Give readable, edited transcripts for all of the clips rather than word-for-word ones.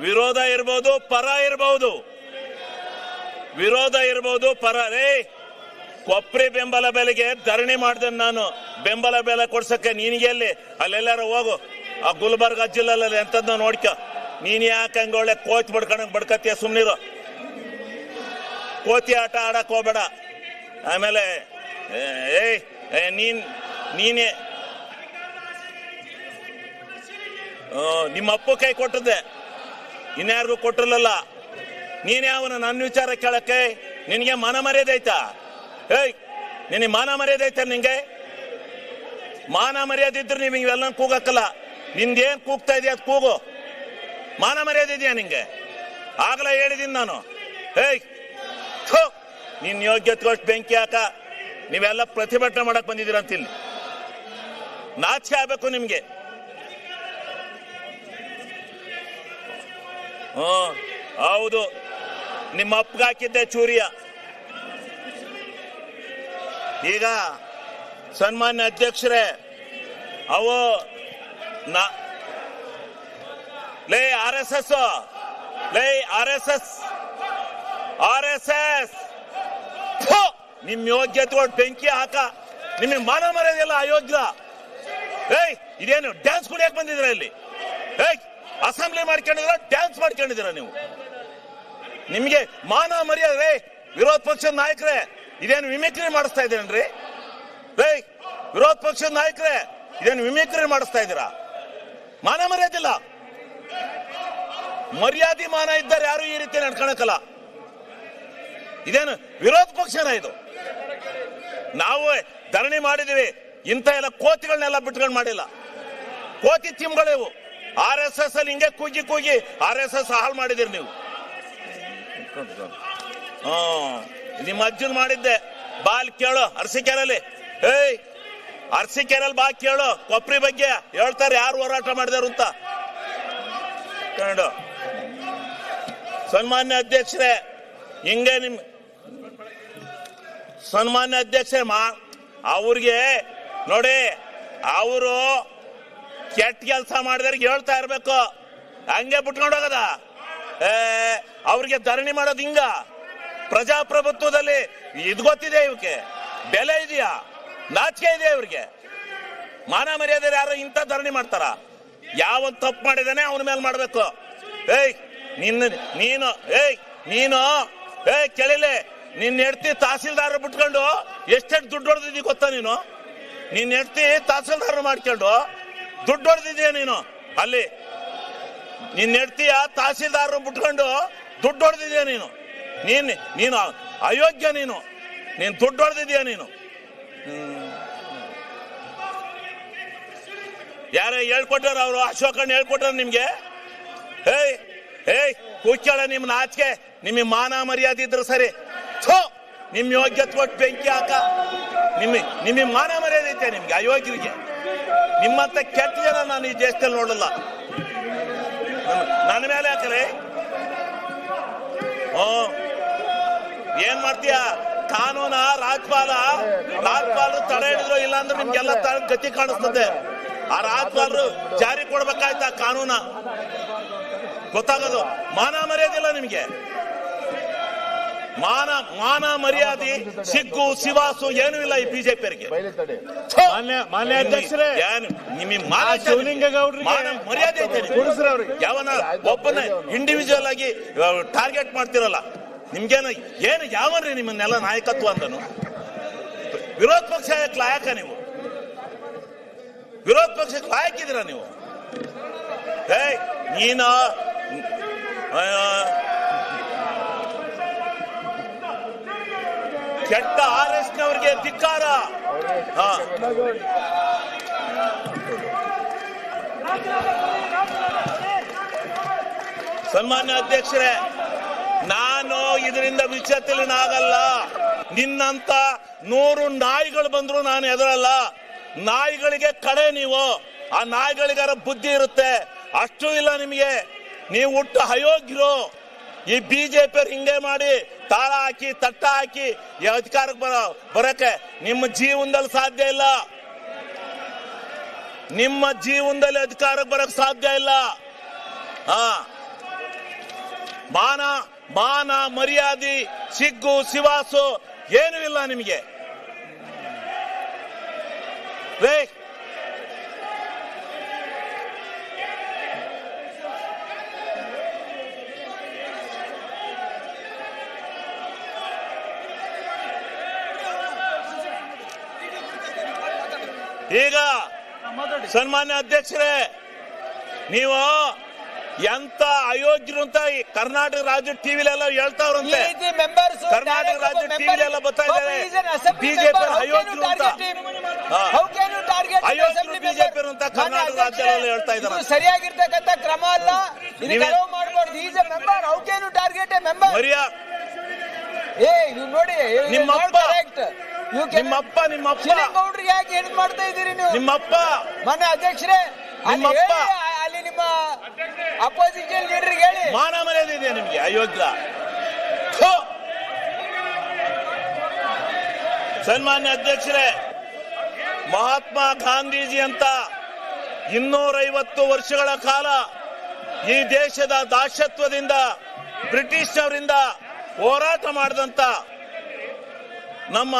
ವಿರೋಧ ಇರ್ಬೋದು, ಪರ ಇರ್ಬೋದು, ವಿರೋಧ ಇರ್ಬೋದು, ಪರ. ಕೊಪ್ರಿ ಬೆಂಬಲ ಬೆಲೆಗೆ ಧರಣಿ ಮಾಡ್ದೆ ನಾನು. ಬೆಂಬಲ ಬೆಲೆ ಕೊಡ್ಸಕ್ಕೆ ನಿನಗೆ ಎಲ್ಲಿ? ಅಲ್ಲೆಲ್ಲಾರು ಹೋಗು, ಆ ಗುಲ್ಬರ್ಗ ಜಿಲ್ಲೆಲ್ಲ ಎಂತದ್ದು ನೋಡ್ಕ. ನೀನ್ ಯಾಕೆ ಹಂಗ ಒಳ್ಳೆ ಕೋಚ್ ಬಡ್ಕತ್ತೀಯ? ಸುಮ್ನಿರು, ಕೋತಿ ಆಟ ಆಡಕ್ ಹೋಗ್ಬೇಡ. ಆಮೇಲೆ ನೀನೇ ನಿಮ್ಮ ಅಪ್ಪು ಕೈ ಕೊಟ್ಟದ್ದೆ, ಇನ್ಯಾರಿಗೂ ಕೊಟ್ಟಿರಲಿಲ್ಲ. ನೀನೇ ಅವನು ನನ್ನ ವಿಚಾರ ಕೇಳಕ್ಕೆ ನಿನಗೆ ಮಾನ ಮರ್ಯಾದೆ ಐತಾ? ನಿನಗೆ ಮಾನ ಮರ್ಯಾದೆ ಐತ? ನಿಂಗೆ ಮಾನ ಮರ್ಯಾದೆ ಇದ್ರೆ ನೀವು ಇವೆಲ್ಲ ಕೂಗಕ್ಕಲ್ಲ. ನಿಂದೇನ್ ಕೂಗ್ತಾ ಇದೆಯಾ ಅದು ಕೂಗು. ಮಾನ ಮರ್ಯಾದೆ ಇದೆಯಾ ನಿಂಗೆ? ಆಗಲೇ ಹೇಳಿದೀನಿ ನಾನು. ನಿನ್ ಯೋಗ್ಯತೆಗೋಷ್ಟು ಬೆಂಕಿ ಹಾಕ. ನೀವೆಲ್ಲ ಪ್ರತಿಭಟನೆ ಮಾಡಕ್ ಬಂದಿದ್ದೀರ ಅಂತ ಇಲ್ಲಿ. ನಾಚಿಕೆ ಆಗ್ಬೇಕು ನಿಮ್ಗೆ. ಹೌದು, ನಿಮ್ಮ ಅಪ್ಪಗೆ ಹಾಕಿದ್ದೆ ಚೂರಿಯ. ಈಗ ಸನ್ಮಾನ್ಯ ಅಧ್ಯಕ್ಷರೇ, ಅವು RSS ನಿಮ್ ಯೋಗ್ಯತೆ ಬೆಂಕಿ ಹಾಕ. ನಿಮಗೆ ಮಾನ ಮರ್ಯಾದೆಲ್ಲ ಅಯೋಗ್ಯ. ಇದೇನು ಡ್ಯಾನ್ಸ್ ಕುಡಿಯಕ್ ಬಂದಿದ್ರ ಇಲ್ಲಿ? ಅಸೆಂಬ್ಲಿ ಮಾಡ್ಕೊಂಡಿದ್ರ, ಡ್ಯಾನ್ಸ್ ಮಾಡ್ಕೊಂಡಿದ್ದೀರ ನೀವು? ನಿಮ್ಗೆ ಮಾನ ಮರ್ಯಾದೆ? ವಿರೋಧ ಪಕ್ಷದ ನಾಯಕರೇ, ಇದೇನು ಮಿಮಿಕ್ರಿ ಮಾಡಿಸ್ತಾ ಇದ್ದೀರೇನ್ರಿ? ವಿರೋಧ ಪಕ್ಷದ ನಾಯಕರೇ, ಇದೇನು ಮಿಮಿಕ್ರಿ ಮಾಡಿಸ್ತಾ ಇದ್ದೀರಾ? ಮಾನ ಮರ್ಯಾದಿಲ್ಲ. ಮರ್ಯಾದೆ ಮಾನ ಇದ್ದಾರೆ ಯಾರು ಈ ರೀತಿ ನಡ್ಕೊಳಕಲ್ಲ. ಇದೇನು ವಿರೋಧ ಪಕ್ಷನ ಇದು? ನಾವು ಧರಣಿ ಮಾಡಿದೀವಿ. ಇಂಥ ಎಲ್ಲ ಕೋತಿಗಳನ್ನೆಲ್ಲ ಬಿಟ್ಕೊಂಡು ಮಾಡಿಲ್ಲ. ಕೋತಿ ತಿಮ್ಗಳಿವು. RSS ಅಲ್ಲಿ ಹಿಂಗೆ ಕೂಗಿ ಕೂಗಿ RSS ಹಾಳು ಮಾಡಿದಿರಿ ನೀವು. ನಿಮ್ಮ ಅಜ್ಜನ್ ಮಾಡಿದ್ದೆ. ಬಾಲ್ ಕೇಳು ಅರಸೀಕೆರೆಯಲ್ಲಿ. ಅರಸೀಕೆರೆಯಲ್ಲಿ ಬಾ ಕೇಳು, ಕೊಪ್ರಿ ಬಗ್ಗೆ ಹೇಳ್ತಾರೆ ಯಾರು ಹೋರಾಟ ಮಾಡಿದಾರು ಅಂತ. ಸನ್ಮಾನ್ಯ ಅಧ್ಯಕ್ಷರೇ, ಹಿಂಗೆ ನಿಮ್ ಸನ್ಮಾನ್ಯ ಅಧ್ಯಕ್ಷರೇ, ಅವ್ರಿಗೆ ನೋಡಿ, ಅವರು ಕೆಟ್ಟ ಕೆಲಸ ಮಾಡಿದವ್ರಿಗೆ ಹೇಳ್ತಾ ಇರ್ಬೇಕು. ಹಂಗೆ ಬಿಟ್ಕೊಂಡು ಹೋಗದ? ಅವ್ರಿಗೆ ಧರಣಿ ಮಾಡೋದು ಹಿಂಗ? ಪ್ರಜಾಪ್ರಭುತ್ವದಲ್ಲಿ ಇದು ಗೊತ್ತಿದೆ ಇವಕ್ಕೆ? ಬೆಲೆ ಇದೆಯಾ? ನಾಚಿಕೆ ಇದೆಯಾ ಇವ್ರಿಗೆ? ಮಾನ ಮರ್ಯಾದೆ ಯಾರು ಇಂಥ ಧರಣಿ ಮಾಡ್ತಾರ? ಯಾವನ್ ತಪ್ಪು ಮಾಡಿದಾನೆ ಅವನ ಮೇಲೆ ಮಾಡ್ಬೇಕು. ನೀನು ಕೇಳಿಲೆ, ನಿನ್ನ ಹೆಂಡ್ತಿ ತಹಸೀಲ್ದಾರ್ ಬಿಟ್ಕೊಂಡು ಎಷ್ಟೆಷ್ಟು ದುಡ್ಡು ಹೊಡೆದಿದ್ದೀ ಗೊತ್ತಾ ನೀನು? ನಿನ್ನ ಹೆಂಡ್ತಿ ತಹಸೀಲ್ದಾರ್ ಮಾಡ್ಕೊಂಡು ದುಡ್ಡು ಹೊಡೆದಿದ್ದೀಯ ನೀನು. ಅಲ್ಲಿ ನಿನ್ನ ಹೆಂಡ್ತಿಯ ತಹಸೀಲ್ದಾರ್ ಬಿಟ್ಕೊಂಡು ದುಡ್ಡು ಹೊಡೆದಿದ್ದೀಯ ನೀನು. ನೀನು ಅಯೋಗ್ಯ. ನೀನು ದುಡ್ಡು ಹೊಡೆದಿದ್ದೀಯ ನೀನು. ಯಾರೇ ಹೇಳ್ಕೊಟ್ಟಾರ? ಅವರು ಅಶೋಕಣ್ಣ ಹೇಳ್ಕೊಟ್ಟಾರ ನಿಮ್ಗೆ? ಕೂಕ್ಯಾಳ ನಿಮ್ ನಾಚಿಕೆ. ನಿಮಗೆ ಮಾನ ಮರ್ಯಾದೆ ಇದ್ರೆ ಸರಿ. ನಿಮ್ ಯೋಗ್ಯತೆ ಕೊಟ್ಟು ಬೆಂಕಿ ಹಾಕ. ನಿಮಗೆ ಮಾನ ಮರ್ಯಾದೆ ಐತೆ ನಿಮ್ಗೆ? ಅಯೋಗ್ಯರಿಗೆ ನಿಮ್ಮಂತ ಕೆಟ್ಟ ಜನ ನಾನು ಈ ದೇಶದಲ್ಲಿ ನೋಡಲ್ಲ. ನನ್ನ ಮೇಲೆ ಹಾಕಲೇ ಏನ್ ಮಾಡ್ತೀಯ? ಕಾನೂನ ರಾಜ್ಪಾಲರು ತಡೆ ಹಿಡಿದ್ರು, ಇಲ್ಲಾಂದ್ರೆ ನಿಮ್ಗೆಲ್ಲ ಗತಿ ಕಾಣಿಸ್ತದೆ. ಆ ರಾಜ್ಪಾಲರು ಜಾರಿ ಕೊಡ್ಬೇಕಾಯ್ತಾ ಕಾನೂನ? ಗೊತ್ತಾಗೋದು. ಮಾನ ಮರ್ಯಾದೆ ಇಲ್ಲ ನಿಮ್ಗೆ. ಮಾನ ಮರ್ಯಾದೆ, ಸಿಗ್ಗು ಸಿವಾಸು ಏನೂ ಇಲ್ಲ ಈ ಬಿಜೆಪಿಯವರಿಗೆ. ಮಾನ್ಯ ಅಧ್ಯಕ್ಷರೇ, ನಿಮಗೆ ಮರ್ಯಾದೆ ಐತೆ? ಯಾವನ ಒಬ್ಬನ ಇಂಡಿವಿಜುವಲ್ ಆಗಿ ಟಾರ್ಗೆಟ್ ಮಾಡ್ತಿರಲ್ಲ. ನಿಮ್ಗೇನು ಯಾವನ್ರಿ ನಿಮ್ಮನ್ನೆಲ್ಲ ನಾಯಕತ್ವ ಅಂದನು? ವಿರೋಧ ಪಕ್ಷ ಲಾಯಕ ನೀವು? ವಿರೋಧ ಪಕ್ಷಕ್ಕೆ ಲಾಯಕಿದ್ದೀರ ನೀವು? ನೀನು ಕೆಟ್ಟ RSSನವರಿಗೆ ಧಿಕ್ಕಾರ. ಸನ್ಮಾನ್ಯ ಅಧ್ಯಕ್ಷರೇ, ನಾನು ಇದರಿಂದ ವಿಚಲಿತನಾಗಲ್ಲ. ನಿನ್ನಂತ 100 ನಾಯಿಗಳು ಬಂದ್ರು ನಾನು ಎದುರಲ್ಲ. ನಾಯಿಗಳಿಗೆ ಕಡೆ ನೀವು. ಆ ನಾಯಿಗಳಿಗಾರ ಬುದ್ಧಿ ಇರುತ್ತೆ, ಅಷ್ಟು ಇಲ್ಲ ನಿಮಗೆ. ನೀವು ಹುಟ್ಟು ಅಯೋಗ್ಯರು. ಈ ಬಿಜೆಪಿಯವ್ರು ಹಿಂಗೆ ಮಾಡಿ ತಾಳ ಹಾಕಿ ತಟ್ಟ ಹಾಕಿ ಈ ಅಧಿಕಾರಕ್ಕೆ ಬರಕ್ಕೆ ನಿಮ್ಮ ಜೀವನದಲ್ಲಿ ಸಾಧ್ಯ ಇಲ್ಲ. ನಿಮ್ಮ ಜೀವನದಲ್ಲಿ ಅಧಿಕಾರಕ್ಕೆ ಬರಕ್ ಸಾಧ್ಯ ಇಲ್ಲ. ಮಾನ ಮರ್ಯಾದೆ ಸಿಗ್ಗು ಸಿವಾಸು ಏನೂ ಇಲ್ಲ ನಿಮಗೆ. ಈಗ ಸನ್ಮಾನ್ಯ ಅಧ್ಯಕ್ಷರೇ, ನೀವು ಎಂತ ಅಯೋಗ್ಯರು ಅಂತ ಕರ್ನಾಟಕ ರಾಜ್ಯ ಟಿವಿಲೆಲ್ಲ ಹೇಳ್ತಾವ್ರಂತೆ. ಕರ್ನಾಟಕ ರಾಜ್ಯ ಟಿವಿಲೆಲ್ಲ ಬರ್ತಾ ಇದ್ದಾರೆ ಬಿಜೆಪಿ ಅಯೋಗ್ಯರು ಅಂತ, ಅಯೋಗ್ಯರು ಬಿಜೆಪಿ ಅಂತ ಕರ್ನಾಟಕ ರಾಜ್ಯದಲ್ಲಿ ಹೇಳ್ತಾ ಇದ್ದಾರೆ. ಸರಿಯಾಗಿರ್ತಕ್ಕಂಥ ಕ್ರಮ ಅಲ್ಲ, ಮಾಡಬಾರ್ದು. Is a member, how can you target a member? ನೋಡಿ, ನಿಮ್ಮಪ್ಪ ಗೌಡ್ರಿಗೆ ಯಾಕೆ ಹೆಲ್ಪ್ ಮಾಡ್ತಾ ಇದ್ದೀರಿ ನೀವು? ನಿಮ್ಮಪ್ಪ ಮಾನ್ಯ ಅಧ್ಯಕ್ಷರೇ, ಅಲ್ಲಿ ನಿಮ್ಮ ಅಪೋಸಿಷನ್ ಲೀಡರ್ಗೆ ಹೇಳಿ. ಮಾನ ಮರ್ಯಾದೆ ಇದೆ ನಿಮ್ಗೆ? ಅಯೋಗ್ಯ. ಸನ್ಮಾನ್ಯ ಅಧ್ಯಕ್ಷರೇ, ಮಹಾತ್ಮ ಗಾಂಧೀಜಿ ಅಂತ 250 ವರ್ಷಗಳ ಕಾಲ ಈ ದೇಶದ ದಾಸತ್ವದಿಂದ ಬ್ರಿಟಿಷ್ನವರಿಂದ ಹೋರಾಟ ಮಾಡಿದಂತ, ನಮ್ಮ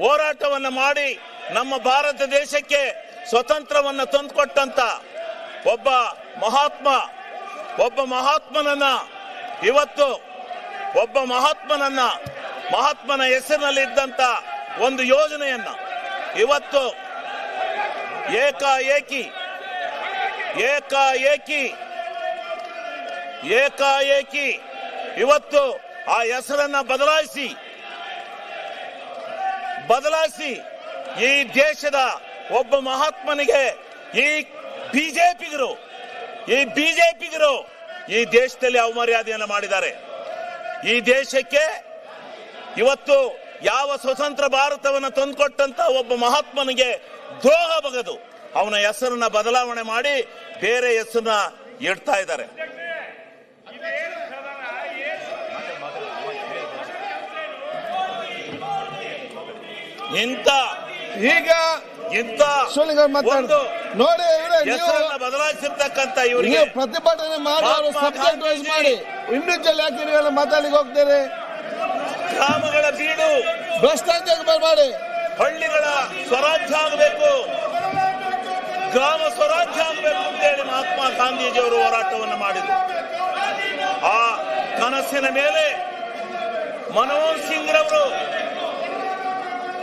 ಹೋರಾಟವನ್ನು ಮಾಡಿ ನಮ್ಮ ಭಾರತ ದೇಶಕ್ಕೆ ಸ್ವತಂತ್ರವನ್ನು ತಂದುಕೊಟ್ಟಂತ ಒಬ್ಬ ಮಹಾತ್ಮನನ್ನ ಇವತ್ತು ಮಹಾತ್ಮನ ಹೆಸರಿನಲ್ಲಿ ಇದ್ದಂತ ಒಂದು ಯೋಜನೆಯನ್ನ ಇವತ್ತು ಏಕಾಏಕಿ ಇವತ್ತು ಆ ಹೆಸರನ್ನ ಬದಲಾಯಿಸಿ ಈ ದೇಶದ ಒಬ್ಬ ಮಹಾತ್ಮನಿಗೆ ಈ ಬಿಜೆಪಿಗರು ಈ ದೇಶದಲ್ಲಿ ಅವಮರ್ಯಾದೆಯನ್ನು ಮಾಡಿದ್ದಾರೆ. ಈ ದೇಶಕ್ಕೆ ಇವತ್ತು ಯಾವ ಸ್ವತಂತ್ರ ಭಾರತವನ್ನು ತಂದುಕೊಟ್ಟಂತ ಒಬ್ಬ ಮಹಾತ್ಮನಿಗೆ ದ್ರೋಹ ಬಗೆದು ಅವನ ಹೆಸರನ್ನ ಬದಲಾವಣೆ ಮಾಡಿ ಬೇರೆ ಹೆಸರನ್ನ ಇಡ್ತಾ ಇದ್ದಾರೆ. ನೋಡಿ, ಹೆಸರನ್ನ ಬದಲಾಯಿಸಿರ್ತಕ್ಕಂಥ ಇವರಿಗೆ ಪ್ರತಿಭಟನೆ ಮಾಡಿ ಸಬ್ಜೆಕ್ಟ್ ವೈಸ್ ಮಾಡಿ, ಇಂಡಿವಿಜುವಲ್ ಯಾಕೆ ನೀವೆಲ್ಲ ಮಾತಾಡ್ಲಿಕ್ಕೆ ಹೋಗ್ತೀರಿ? ಗ್ರಾಮಗಳ ಬೀಡು ಭ್ರಷ್ಟಾಚಾರ ಬರಬೇಡಿ, ಹಳ್ಳಿಗಳ ಸ್ವರಾಜ್ಯ ಆಗಬೇಕು, ಗ್ರಾಮ ಸ್ವರಾಜ್ಯ ಆಗಬೇಕು ಅಂತೇಳಿ ಮಹಾತ್ಮ ಗಾಂಧೀಜಿಯವರು ಹೋರಾಟವನ್ನು ಮಾಡಿದರು. ಆ ಕನಸಿನ ಮೇಲೆ ಮನಮೋಹನ್ ಸಿಂಗ್ ರವರು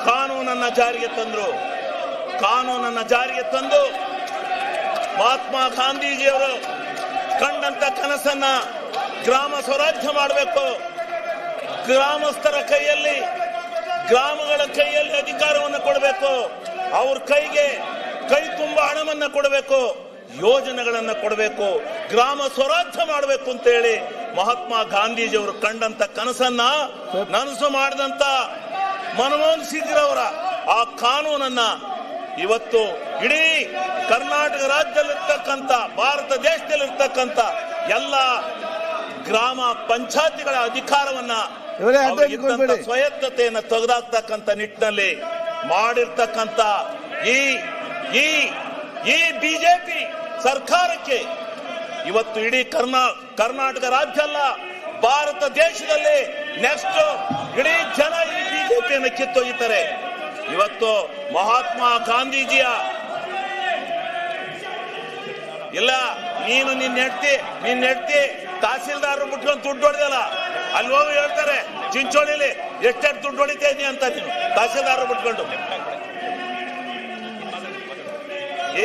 ಕಾನೂನನ್ನ ಜಾರಿಗೆ ತಂದು ಮಹಾತ್ಮ ಗಾಂಧೀಜಿಯವರು ಕಂಡಂತ ಕನಸನ್ನ ಗ್ರಾಮ ಸ್ವರಾಜ್ಯ ಮಾಡಬೇಕು, ಗ್ರಾಮಸ್ಥರ ಕೈಯಲ್ಲಿ, ಗ್ರಾಮಗಳ ಕೈಯಲ್ಲಿ ಅಧಿಕಾರವನ್ನು ಕೊಡಬೇಕು, ಅವ್ರ ಕೈ ತುಂಬ ಹಣವನ್ನ ಕೊಡಬೇಕು, ಯೋಜನೆಗಳನ್ನ ಕೊಡಬೇಕು, ಗ್ರಾಮ ಸ್ವರಾಜ್ಯ ಮಾಡಬೇಕು ಅಂತ ಹೇಳಿ ಮಹಾತ್ಮ ಗಾಂಧೀಜಿಯವರು ಕಂಡಂತ ಕನಸನ್ನ ನನಸು ಮಾಡಿದಂತ ಮನಮೋಹನ್ ಸಿಂಗ್ ರವರ ಆ ಕಾನೂನನ್ನ ಇವತ್ತು ಇಡೀ ಕರ್ನಾಟಕ ರಾಜ್ಯದಲ್ಲಿರ್ತಕ್ಕಂಥ, ಭಾರತ ದೇಶದಲ್ಲಿರ್ತಕ್ಕಂಥ ಎಲ್ಲ ಗ್ರಾಮ ಪಂಚಾಯತಿಗಳ ಅಧಿಕಾರವನ್ನ ಸ್ವಾಯತ್ತತೆಯನ್ನು ತೆಗೆದಾಕ್ತಕ್ಕಂಥ ನಿಟ್ಟಿನಲ್ಲಿ ಮಾಡಿರ್ತಕ್ಕಂಥ ಈ ಬಿಜೆಪಿ ಸರ್ಕಾರಕ್ಕೆ ಇವತ್ತು ಇಡೀ ಕರ್ನಾಟಕ ರಾಜ್ಯ ಅಲ್ಲ, ಭಾರತ ದೇಶದಲ್ಲಿ ನೆಕ್ಸ್ಟ್ ಇಡೀ ಜನ ಈ ಬಿಜೆಪಿಯನ್ನು ಕಿತ್ತೊಯ್ಯುತ್ತಾರೆ. ಇವತ್ತು ಮಹಾತ್ಮ ಗಾಂಧೀಜಿಯ ಇಲ್ಲ, ನಿನ್ನ ಹೆಂಡತಿ ತಹಸೀಲ್ದಾರ್ ಬಿಟ್ಕೊಂಡು ದುಡ್ಡು ಹೊಡೆದಲ್ಲ, ಅಲ್ಲಿ ಹೋಗಿ ಹೇಳ್ತಾರೆ ಚಿಂಚೋಳಿಲಿ ಎಷ್ಟೆಷ್ಟು ದುಡ್ಡು ಹೊಡಿತಾ ಇದೀನಿ ಅಂತ ನೀನು ತಹಸೀಲ್ದಾರ್ ಬಿಟ್ಕೊಂಡು.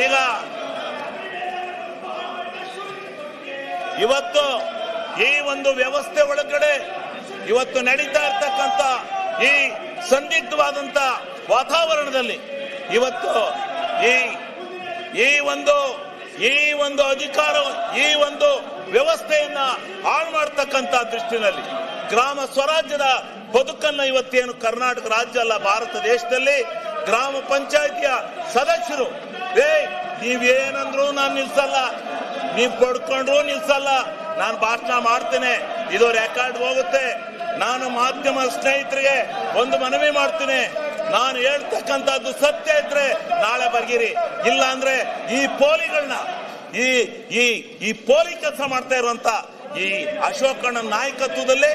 ಈಗ ಇವತ್ತು ಈ ಒಂದು ವ್ಯವಸ್ಥೆ ಒಳಗಡೆ ಇವತ್ತು ನಡೀತಾ ಇರ್ತಕ್ಕಂಥ ಈ ಸಂದಿಗ್ಧವಾದಂತ ವಾತಾವರಣದಲ್ಲಿ ಇವತ್ತು ಈ ಒಂದು ಅಧಿಕಾರ, ಈ ಒಂದು ವ್ಯವಸ್ಥೆಯನ್ನ ಹಾಳು ಮಾಡತಕ್ಕಂತ ದೃಷ್ಟಿನಲ್ಲಿ ಗ್ರಾಮ ಸ್ವರಾಜ್ಯದ ಬದುಕನ್ನ ಇವತ್ತೇನು ಕರ್ನಾಟಕ ರಾಜ್ಯ ಅಲ್ಲ, ಭಾರತ ದೇಶದಲ್ಲಿ ಗ್ರಾಮ ಪಂಚಾಯಿತಿಯ ಸದಸ್ಯರು ನೀವೇನಂದ್ರು ನಾನು ನಿಲ್ಸಲ್ಲ, ನೀವ್ ಪಡ್ಕೊಂಡ್ರು ನಿಲ್ಸಲ್ಲ, ನಾನು ಭಾಷಣ ಮಾಡ್ತೇನೆ, ಇದು ರೆಕಾರ್ಡ್ ಹೋಗುತ್ತೆ. ನಾನು ಮಾಧ್ಯಮ ಸ್ನೇಹಿತರಿಗೆ ಒಂದು ಮನವಿ ಮಾಡ್ತೀನಿ, ನಾನು ಹೇಳ್ತಕ್ಕಂಥದ್ದು ಸತ್ಯ ಇದ್ರೆ ನಾಳೆ ಬರ್ಗಿರಿ, ಇಲ್ಲ ಅಂದ್ರೆ ಈ ಪೋಲಿಗಳನ್ನ ಈ ಪೋಲಿ ಕೆಲಸ ಮಾಡ್ತಾ ಇರುವಂತ ಈ ಅಶೋಕಣ್ಣ ನಾಯಕತ್ವದಲ್ಲೇ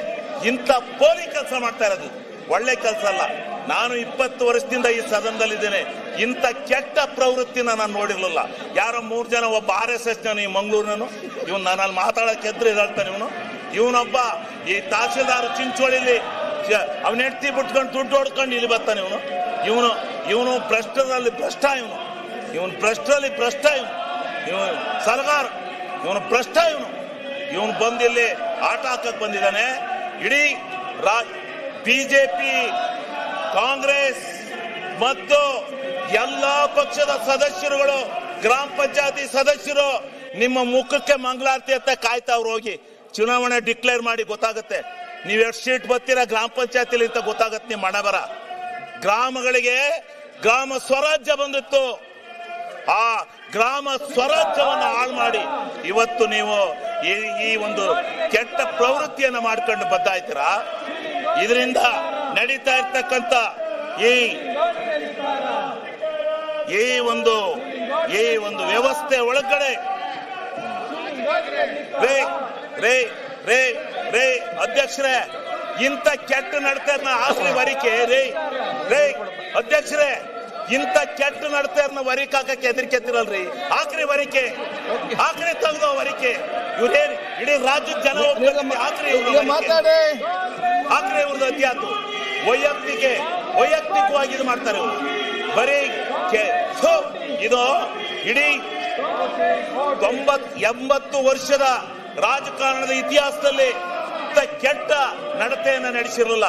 ಇಂಥ ಪೋಲಿ ಕೆಲಸ ಮಾಡ್ತಾ ಇರೋದು ಒಳ್ಳೆ ಕೆಲಸ ಅಲ್ಲ. ನಾನು 20 ವರ್ಷದಿಂದ ಈ ಸದನದಲ್ಲಿದ್ದೇನೆ, ಇಂಥ ಕೆಟ್ಟ ಪ್ರವೃತ್ತಿನ ನಾನು ನೋಡಿರ್ಲಿಲ್ಲ. ಯಾರೋ 3 ಜನ, ಒಬ್ಬ RSS ಈ ಮಂಗಳೂರಿನನು, ಇವನು ನಾನು ಮಾತಾಡೋಕೆ ಎದ್ರು ಹೇಳ್ತಾನೆ. ಇವನೊಬ್ಬ ಈ ತಹಸೀಲ್ದಾರ್ ಚಿಂಚೋಳಿಲಿ ಅವನ ಹೆಂಡತಿ ಬಿಟ್ಕೊಂಡು ದುಡ್ಡು ಹೊಡ್ಕೊಂಡು ಇಲ್ಲಿ ಬರ್ತಾನೆ. ಇವನು ಭ್ರಷ್ಟರಲ್ಲಿ ಭ್ರಷ್ಟ, ಇವನು ಭ್ರಷ್ಟರಲ್ಲಿ ಭ್ರಷ್ಟ, ಇವನು ಸಲಗಾರ, ಇವನು ಭ್ರಷ್ಟ, ಇವನು ಬಂದಿಲ್ಲಿ ಆಟ ಹಾಕಕ್ ಬಂದಿದ್ದಾನೆ. ಇಡೀ ಬಿಜೆಪಿ, ಕಾಂಗ್ರೆಸ್ ಮತ್ತು ಎಲ್ಲಾ ಪಕ್ಷದ ಸದಸ್ಯರುಗಳು, ಗ್ರಾಮ ಪಂಚಾಯತಿ ಸದಸ್ಯರು ನಿಮ್ಮ ಮುಖಕ್ಕೆ ಮಂಗಳಾರತಿ ಅಂತ ಕಾಯ್ತಾವ್ರು. ಹೋಗಿ ಚುನಾವಣೆ ಡಿಕ್ಲೇರ್ ಮಾಡಿ, ಗೊತ್ತಾಗುತ್ತೆ ನೀವು ಎಷ್ಟು ಸೀಟ್ ಬರ್ತೀರಾ ಗ್ರಾಮ ಪಂಚಾಯತಿಲಿ ಅಂತ ಗೊತ್ತಾಗತ್ತೆ ನಿಮ್ಮ ಹಣೆ ಬರ. ಗ್ರಾಮಗಳಿಗೆ ಗ್ರಾಮ ಸ್ವರಾಜ್ಯ ಬಂದಿತ್ತು, ಆ ಗ್ರಾಮ ಸ್ವರಾಜ್ಯವನ್ನು ಹಾಳು ಮಾಡಿ ಇವತ್ತು ನೀವು ಈ ಒಂದು ಕೆಟ್ಟ ಪ್ರವೃತ್ತಿಯನ್ನು ಮಾಡ್ಕೊಂಡು ಬದ್ದಾಯ್ತೀರಾ. ಇದರಿಂದ ನಡೀತಾ ಇರ್ತಕ್ಕಂಥ ಈ ಒಂದು ವ್ಯವಸ್ಥೆ ಒಳಗಡೆ ರೇ ಅಧ್ಯಕ್ಷರೇ, ಇಂಥ ಕೆಟ್ಟ ನಡತೆಯನ್ನ ಆಕ್ರಿ ವರಿಕೆ ರೇ ಅಧ್ಯಕ್ಷರೇ, ಇಂಥ ಕೆಟ್ಟ ನಡತೆಯನ್ನ ವರಿಕೆ ಹಾಕಕ್ಕೆ ಹೆದರಿಕೆತ್ತಿರಲ್ರಿ. ಆಕ್ರಿ ವರಿಕೆ, ಆಕ್ರಿ ತೆಗೆದೋ ವರಿಕೆ. ಇವ್ರೇನ್ ಇಡೀ ರಾಜ್ಯದ ಜನ ಆಕ್ರಿ ಇವ್ರದ್ದು ಅಧ್ಯಾತು ವೈಯಕ್ತಿಕವಾಗಿ ಇದು ಮಾಡ್ತಾರೆ ಇವರು. ಬರೀ ಇದು ಇಡೀ 80 ವರ್ಷದ ರಾಜಕಾರಣದ ಇತಿಹಾಸದಲ್ಲಿ ಇಂಥ ಕೆಟ್ಟ ನಡತೆಯನ್ನು ನಡೆಸಿರಲಿಲ್ಲ,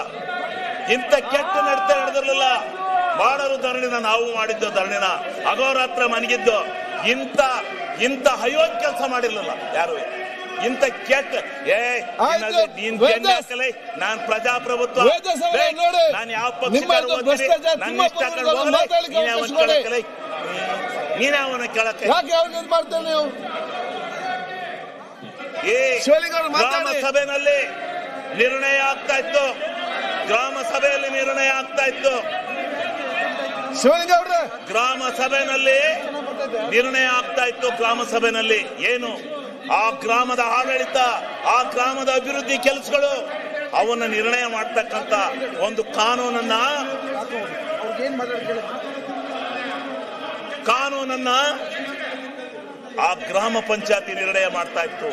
ಇಂಥ ಕೆಟ್ಟ ನಡತೆ ನಡೆದಿರಲಿಲ್ಲ. ಮಾಡಲು ಧರಣಿನ ನಾವು ಮಾಡಿದ್ದು, ಧರಣಿನ ಅಗೋರಾತ್ರ ಮನಗಿದ್ದು, ಇಂಥ ಅಯೋಗ್ಯ ಕೆಲಸ ಮಾಡಿರ್ಲಿಲ್ಲ ಯಾರು. ಇಂಥ ಕೆಟ್ಟ ನಾನ್ ಪ್ರಜಾಪ್ರಭುತ್ವ, ನಾನು ಯಾವ ಪಕ್ಷ ನನ್ನ ಇಷ್ಟ ನೀನಾವನ್ನ ಕೇಳಕ್ಕೆ ಗ್ರಾಮ ಸಭೆಯಲ್ಲಿ ನಿರ್ಣಯ ಆಗ್ತಾ ಇತ್ತು, ಗ್ರಾಮ ಸಭೆಯಲ್ಲಿ ನಿರ್ಣಯ ಆಗ್ತಾ ಇತ್ತು, ಗ್ರಾಮ ಸಭೆಯಲ್ಲಿ ನಿರ್ಣಯ ಆಗ್ತಾ ಇತ್ತು. ಗ್ರಾಮ ಸಭೆಯಲ್ಲಿ ಏನು ಆ ಗ್ರಾಮದ ಆಡಳಿತ, ಆ ಗ್ರಾಮದ ಅಭಿವೃದ್ಧಿ ಕೆಲಸಗಳು, ಅವನ್ನ ನಿರ್ಣಯ ಮಾಡ್ತಕ್ಕಂತ ಒಂದು ಕಾನೂನನ್ನ ಆ ಗ್ರಾಮ ಪಂಚಾಯತಿ ನಿರ್ಣಯ ಮಾಡ್ತಾ ಇತ್ತು.